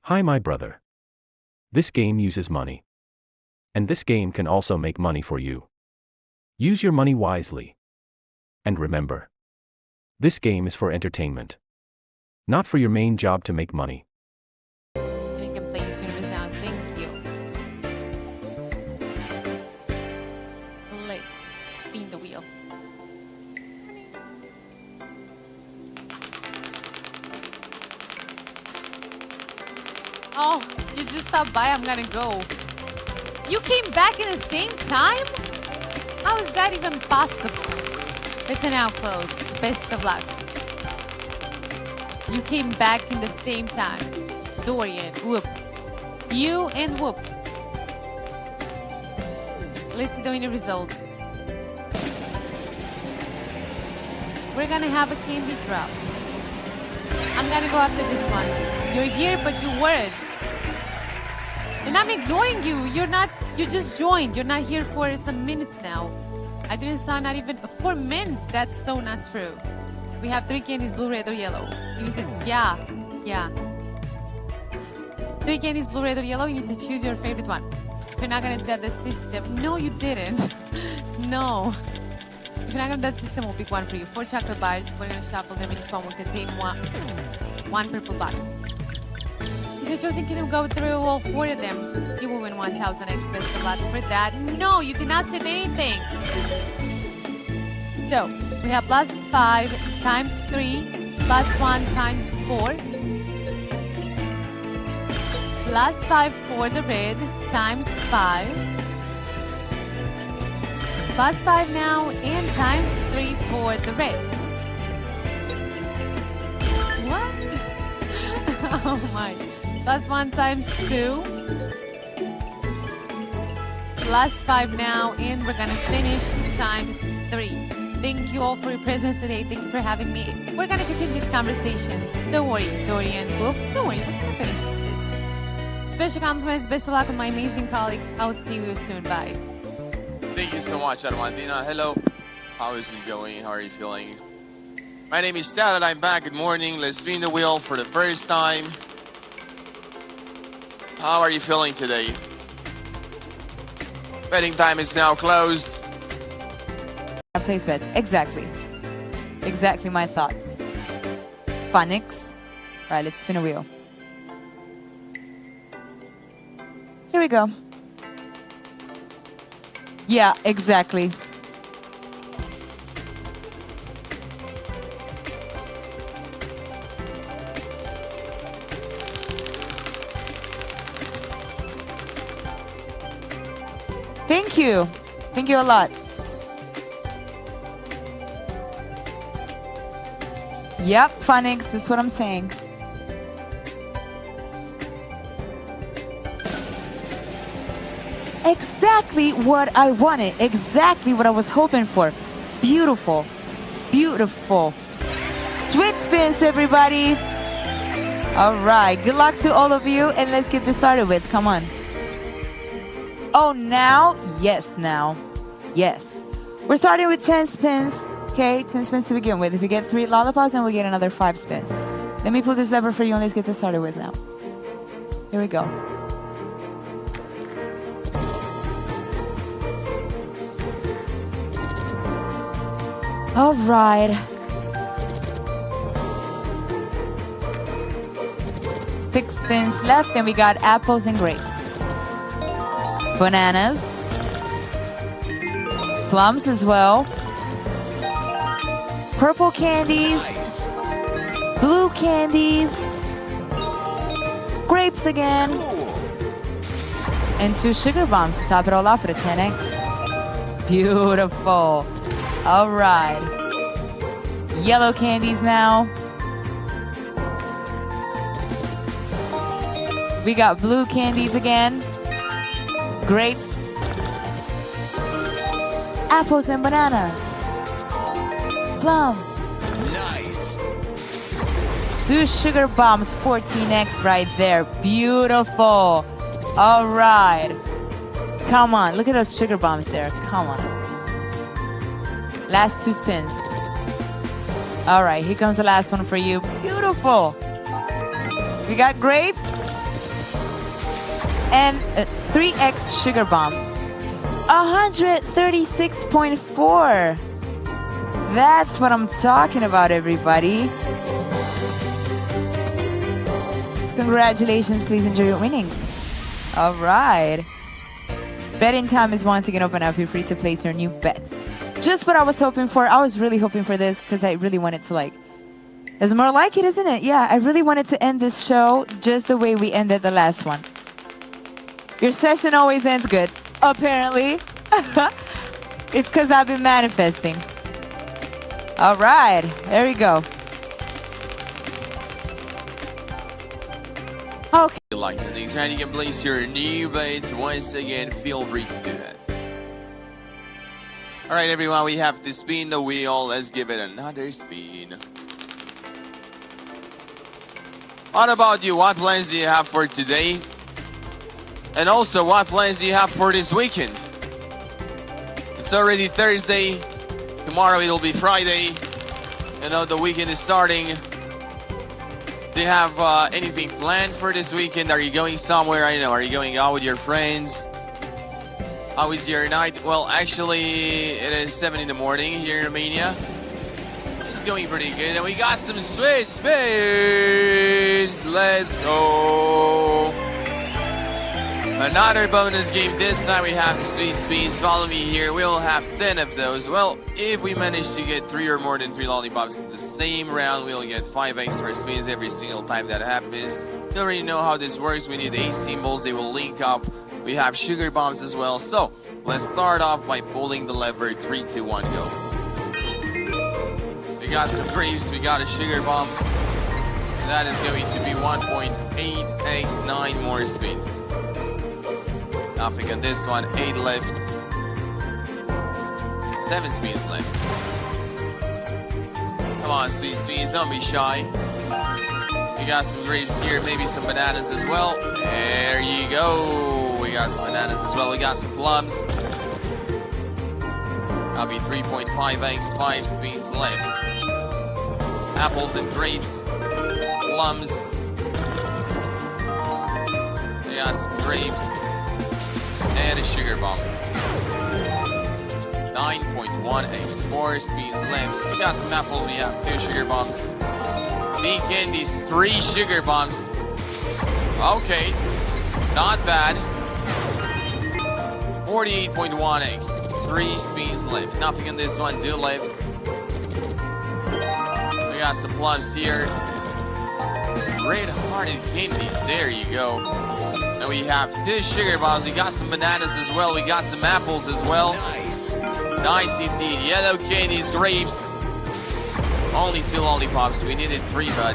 Hi, my brother. This game uses money. And this game can also make money for you. Use your money wisely. And remember, this game is for entertainment, not for your main job to make money. You can play this universe now. Thank you. Let's spin the wheel. Oh, you just stopped by. I'm gonna go. You came back in the same time? How is that even possible? It's now closed. Best of luck. You came back in the same time. Dorian, whoop. You and whoop. Let's see the winning result. We're gonna have a candy drop. I'm gonna go after this one. You're here, but you weren't. And I'm ignoring you. You just joined. You're not here for some minutes now. I didn't saw not even 4 minutes. That's so not true. We have 3 candies, blue, red, or yellow. You need to, yeah. 3 candies, blue, red, or yellow. You need to choose your favorite one. If you're not gonna do that, the system. No, you didn't. No. If you're not gonna do that, the system will pick one for you. 4 chocolate bars. We're gonna shuffle them. Each one will contain one purple box. If your chosen kingdom go through all 4 of them, you will win 1,000 X. Best of luck for that. No, you did not say anything. So, we have plus 5 times 3, plus 1 times 4, plus 5 for the red, times 5, plus 5 now, and times 3 for the red. What? Oh my. Plus 1 times 2, plus 5 now, and we're gonna finish times 3. Thank you all for your presence today. Thank you for having me. We're gonna continue these conversations. Don't worry, Dorian. Wolf, don't worry. We're gonna finish this. Special compliments. Best of luck with my amazing colleague. I'll see you soon. Bye. Thank you so much, Armandina. Hello. How is it going? How are you feeling? My name is Tad and I'm back. Good morning. Let's spin the wheel for the first time. How are you feeling today? Betting time is now closed. I place bets. Exactly my thoughts. Phonics. Right, let's spin a wheel. Here we go. Yeah, exactly. Thank you. Thank you a lot. Yep, Phonics, that's what I'm saying. Exactly what I wanted. Exactly what I was hoping for. Beautiful. Beautiful. Sweet spins, everybody. All right. Good luck to all of you. And let's get this started with. Come on. Oh, now? Yes, now. Yes. We're starting with 10 spins. Okay, 10 spins to begin with. If you get 3 lollipops, then we'll get another 5 spins. Let me pull this lever for you and let's get this started with now. Here we go. All right. 6 spins left, and we got apples and grapes. Bananas. Plums as well. Purple candies. Nice. Blue candies. Grapes again. And 2 sugar bombs to top it all off for the 10X. Beautiful. All right. Yellow candies now. We got blue candies again. Grapes. Apples and bananas. Plums. Nice. 2 sugar bombs, 14X right there. Beautiful. All right. Come on. Look at those sugar bombs there. Come on. Last 2 spins. All right. Here comes the last one for you. Beautiful. We got grapes. And 3x sugar bomb. 136.4. That's what I'm talking about, everybody. Congratulations, please enjoy your winnings. All right. Betting time is once again open up. Feel free to place your new bets. Just what I was hoping for. I was really hoping for this because I really wanted to like... It's more like it, isn't it? Yeah, I really wanted to end this show just the way we ended the last one. Your session always ends good, apparently. It's because I've been manifesting. All right, there we go. Okay. If you like the things, right? You can place your new bets. Once again, feel free to do that. All right, everyone, we have to spin the wheel. Let's give it another spin. What about you? What plans do you have for today? And also, what plans do you have for this weekend? It's already Thursday. Tomorrow it'll be Friday. You know, the weekend is starting. Do you have anything planned for this weekend? Are you going somewhere? I don't know. Are you going out with your friends? How is your night? Well, actually, it is 7 in the morning here in Romania. It's going pretty good. And we got some sweet spins. Let's go. Another bonus game. This time we have the sweet spins. Follow me here. We'll have 10 of those. Well, if we manage to get 3 or more than 3 lollipops in the same round, we'll get 5 extra spins every single time that happens. You already know how this works. We need 8 symbols. They will link up. We have sugar bombs as well. So let's start off by pulling the lever. 3, 2, 1, go. We got some grapes. We got a sugar bomb. That is going to be 1.8x 9 more spins. Nothing on this one. 8 left. 7 spins left. Come on, sweet spins. Don't be shy. We got some grapes here. Maybe some bananas as well. There you go. We got some bananas as well. We got some plums. That'll be 3.5x. 5 spins left. Apples and grapes. Plums. We got some grapes. And a sugar bomb. 9.1x. 4 spins left. We got some apples. We have 2 sugar bombs. Big candies. 3 sugar bombs. Okay. Not bad. 48.1x. 3 spins left. Nothing on this one. 2 left. We got some plums here. Red-hearted candies. There you go. And we have 2 sugar bombs. We got some bananas as well. We got some apples as well. Nice. Nice indeed. Yellow candies, grapes. Only 2 lollipops. We needed 3, but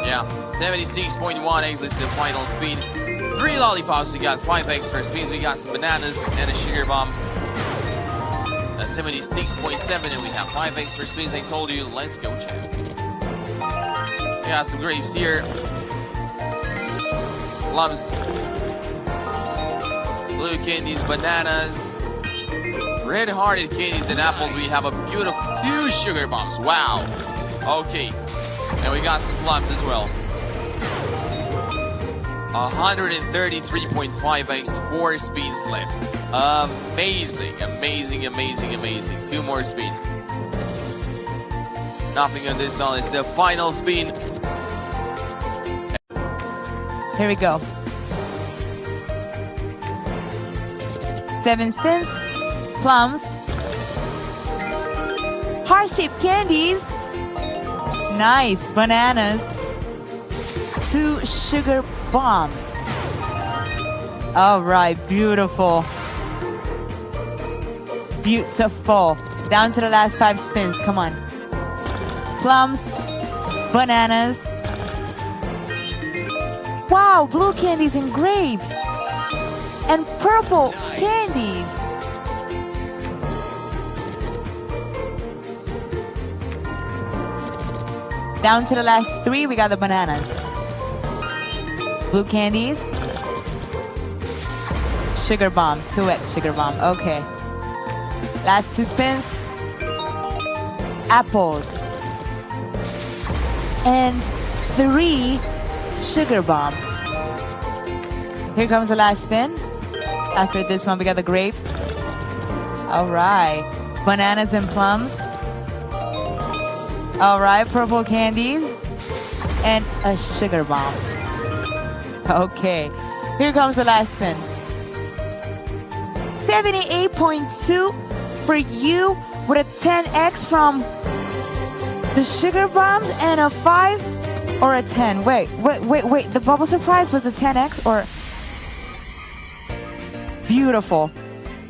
yeah. 76.1x. This is the final spin. 3 lollipops. We got 5 extra spins. We got some bananas and a sugar bomb. That's 76.7, and we have 5 extra spins. I told you, let's go, champ. We got some grapes here. Plums. Blue candies, bananas. Red-hearted candies and apples. We have a beautiful 2 sugar bombs. Wow. Okay. And we got some plums as well. 133.5x. 4 spins left. Amazing, amazing, amazing, amazing. 2 more spins. Nothing on this one. It's the final spin. Here we go. 7 spins. Plums. Heart-shaped candies. Nice. Bananas. 2 sugar bombs. All right. Beautiful. Beautiful. Down to the last 5 spins. Come on. Plums. Bananas. Wow, blue candies and grapes. And purple candies. Down to the last 3, we got the bananas. Blue candies. Sugar bomb, 2x sugar bomb, okay. Last 2 spins. Apples. And 3 sugar bombs. Here comes the last spin. After this one, we got the grapes. All right. Bananas and plums. All right. Purple candies. And a sugar bomb. Okay. Here comes the last spin. 78.2 for you with a 10x from the sugar bombs and a 5 or a 10. Wait. The bubble surprise was a 10x or... Beautiful.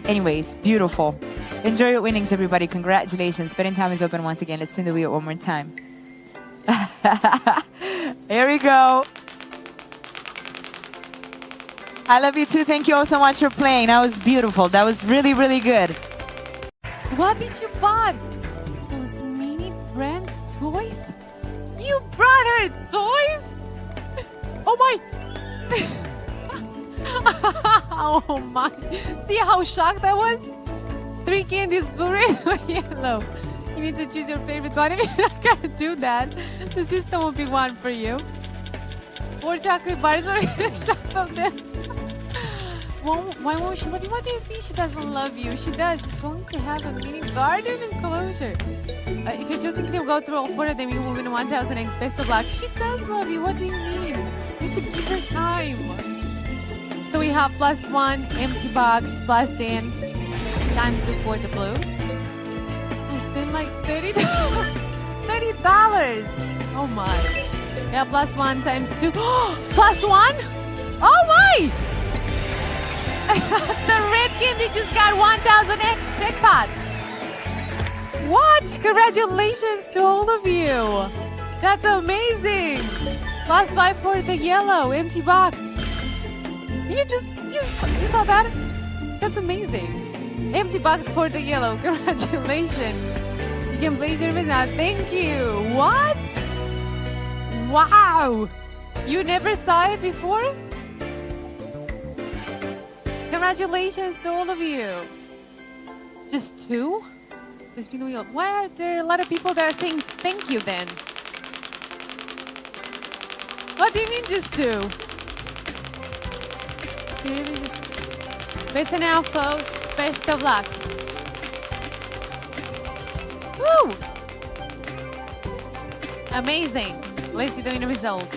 Anyways, beautiful. Enjoy your winnings, everybody. Congratulations. Spinning time is open once again. Let's spin the wheel one more time. Here we go. I love you too. Thank you all so much for playing. That was beautiful. That was really, really good. What did you buy? Those mini Brand's toys? You brought her toys? Oh my! Oh my! See how shocked I was? 3 candies, blue, red, or yellow. You need to choose your favorite one. If you're not gonna do that, the system will be one for you. 4 chocolate bars, or shuffle them. Why won't she love you? What do you think she doesn't love you? She does. She's going to have a mini garden enclosure. If you're choosing to go through all 4 of them, you will win 1,000x. Best of luck. She does love you. What do you mean? It's a give her time. So we have +1, empty box, +10, times 2 for the blue. I spent like $30. Oh my. Yeah, +1 times 2. +1? Oh my! The red candy just got 1,000x jackpot. What? Congratulations to all of you. That's amazing. +5 for the yellow empty box. You saw that? That's amazing. Empty box for the yellow. Congratulations. You can place your bid now. Thank you. What? Wow. You never saw it before? Congratulations to all of you. Just 2? Let's be real. Why are there a lot of people that are saying thank you then? What do you mean just 2? Bets are now closed. Best of luck. Woo! Amazing. Let's see the result.